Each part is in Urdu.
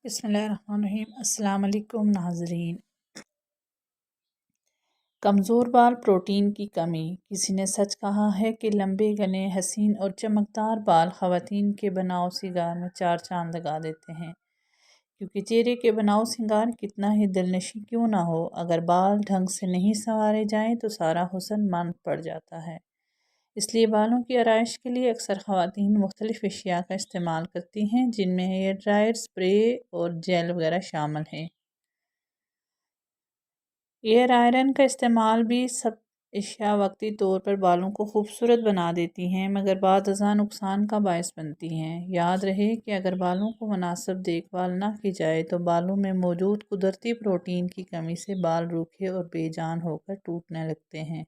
بسم اللہ الرحمن الرحیم۔ السلام علیکم ناظرین۔ کمزور بال، پروٹین کی کمی۔ کسی نے سچ کہا ہے کہ لمبے گھنے حسین اور چمکدار بال خواتین کے بناؤ سنگار میں چار چاند لگا دیتے ہیں، کیونکہ چہرے کے بناؤ سنگار کتنا ہی دلنشیں کیوں نہ ہو، اگر بال ڈھنگ سے نہیں سنوارے جائیں تو سارا حسن ماند پڑ جاتا ہے۔ اس لیے بالوں کی آرائش کے لیے اکثر خواتین مختلف اشیاء کا استعمال کرتی ہیں، جن میں ہیئر ڈرائر، اسپرے اور جیل وغیرہ شامل ہیں۔ ایئر آئرن کا استعمال بھی سب اشیاء وقتی طور پر بالوں کو خوبصورت بنا دیتی ہیں، مگر بعض ازاں نقصان کا باعث بنتی ہیں۔ یاد رہے کہ اگر بالوں کو مناسب دیکھ بھال نہ کی جائے تو بالوں میں موجود قدرتی پروٹین کی کمی سے بال روکھے اور بے جان ہو کر ٹوٹنے لگتے ہیں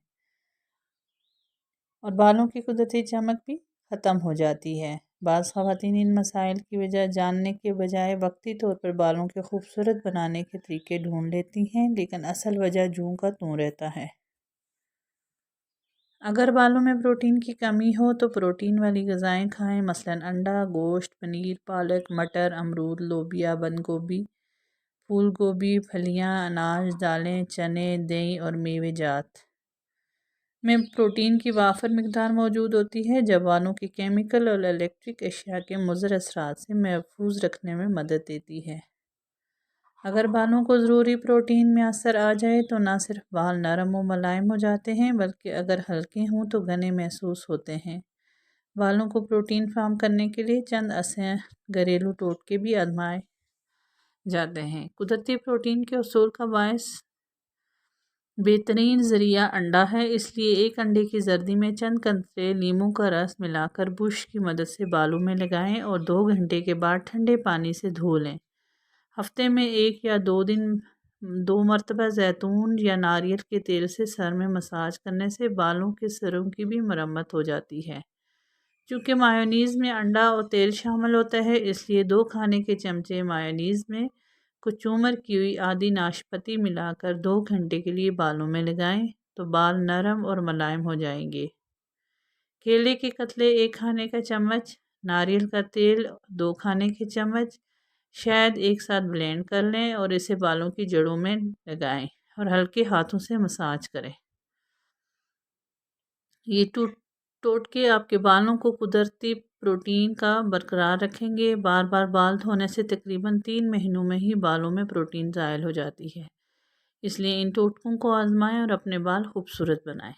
اور بالوں کی قدرتی چمک بھی ختم ہو جاتی ہے۔ بعض خواتین ان مسائل کی وجہ جاننے کے بجائے وقتی طور پر بالوں کے خوبصورت بنانے کے طریقے ڈھونڈ لیتی ہیں، لیکن اصل وجہ جوں کا توں رہتا ہے۔ اگر بالوں میں پروٹین کی کمی ہو تو پروٹین والی غذائیں کھائیں، مثلاً انڈا، گوشت، پنیر، پالک، مٹر، امرود، لوبیا، بند گوبھی، پھول گوبھی، پھلیاں، اناج، دالیں، چنے، دہی اور میوے جات میں پروٹین کی وافر مقدار موجود ہوتی ہے، جو بالوں کی کیمیکل اور الیکٹرک اشیاء کے مضر اثرات سے محفوظ رکھنے میں مدد دیتی ہے۔ اگر بالوں کو ضروری پروٹین میسر آ جائے تو نہ صرف بال نرم و ملائم ہو جاتے ہیں، بلکہ اگر ہلکے ہوں تو گھنے محسوس ہوتے ہیں۔ بالوں کو پروٹین فراہم کرنے کے لیے چند آسان گھریلو ٹوٹکے بھی آزمائے جاتے ہیں۔ قدرتی پروٹین کے حصول کا باعث بہترین ذریعہ انڈا ہے، اس لیے ایک انڈے کی زردی میں چند قطرے لیموں کا رس ملا کر برش کی مدد سے بالوں میں لگائیں اور 2 گھنٹے کے بعد ٹھنڈے پانی سے دھو لیں۔ ہفتے میں 1 یا 2 دن 2 مرتبہ زیتون یا ناریل کے تیل سے سر میں مساج کرنے سے بالوں کے سروں کی بھی مرمت ہو جاتی ہے۔ چونکہ مایونیز میں انڈا اور تیل شامل ہوتا ہے، اس لیے 2 کھانے کے چمچے مایونیز میں کچومر کی ہوئی آدھی ناشپاتی ملا کر 2 گھنٹے کے لیے بالوں میں لگائیں تو بال نرم اور ملائم ہو جائیں گے۔ کیلے کے قطرے 1 کھانے کا چمچ، ناریل کا تیل 2 کھانے کے چمچ، شہد ایک ساتھ بلینڈ کر لیں اور اسے بالوں کی جڑوں میں لگائیں اور ہلکے ہاتھوں سے مساج کریں۔ یہ ٹوٹکے آپ کے بالوں کو قدرتی پروٹین کا برقرار رکھیں گے۔ بار بار بال دھونے سے تقریباً 3 مہینوں میں ہی بالوں میں پروٹین زائل ہو جاتی ہے، اس لیے ان ٹوٹکوں کو آزمائیں اور اپنے بال خوبصورت بنائیں۔